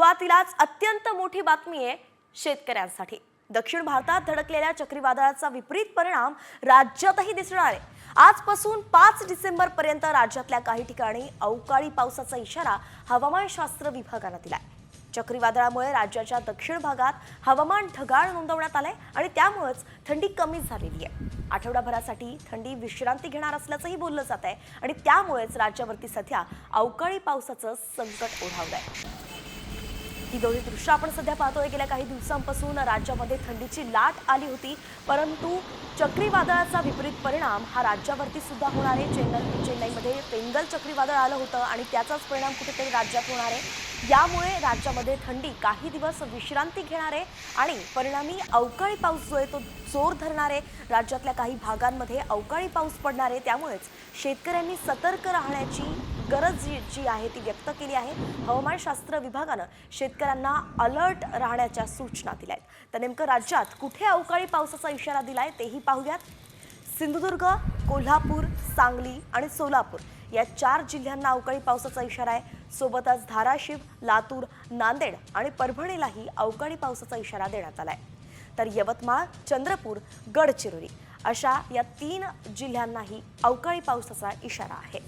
सुरुवातीलाच अत्यंत मोठी बातमी आहे शेतकऱ्यांसाठी। दक्षिण भारतात धडकलेल्या चक्रीवादळाचा विपरीत परिणाम राज्यातही दिसणार आहे। आजपासून 5 डिसेंबर पर्यंत राज्यातल्या काही ठिकाणी अवकाळी पावसाचा इशारा हवामानशास्त्र विभागाने दिलाय। चक्रीवादळामुळे राज्याच्या दक्षिण भागात हवामान ढगाळ नोंदवण्यात आलंय आणि त्यामुळेच थंडी कमी झालेली आहे। आठवडाभरासाठी थंडी विश्रांती घेणार असल्याचंही बोललं जात आहे आणि त्यामुळेच राज्यावरती सध्या अवकाळी पावसाचं संकट ओढावलंय। ही दोन्ही दृश्य आपण सध्या पाहतोय। गेल्या काही दिवसांपासून राज्यामध्ये थंडीची लाट आली होती, परंतु चक्रीवादळाचा विपरीत परिणाम हा राज्यावरती सुद्धा होणार आहे। चेन्नईमध्ये पेंगल चक्रीवादळ आलं होतं आणि त्याचाच परिणाम कुठेतरी राज्यात होणार आहे। यामुळे राज्यामध्ये थंडी काही दिवस विश्रांती घेणार आहे आणि परिणामी अवकाळी पाऊस जो आहे तो जोर धरणार आहे। राज्यातल्या काही भागांमध्ये अवकाळी पाऊस पडणार आहे, त्यामुळेच शेतकऱ्यांनी सतर्क राहण्याची गरज जी आहे ती व्यक्त केली आहे। हवामानशास्त्र विभागाने शेतकऱ्यांना अलर्ट राहण्याच्या सूचना दिल्या आहेत। तर नेमकं राज्यात कुठे अवकाळी पावसाचा इशारा दिलाय तेही पाहूयात। सिंधुदुर्ग, कोल्हापूर, सांगली आणि सोलापूर या 4 जिल्ह्यांना अवकाळी पावसाचा इशारा आहे। सोबतच धाराशिव, लातूर, नांदेड आणि परभणीलाही अवकाळी पावसाचा इशारा देण्यात आलाय। तर यवतमाळ, चंद्रपूर, गडचिरोली अशा या 3 जिल्ह्यांनाही अवकाळी पावसाचा इशारा आहे।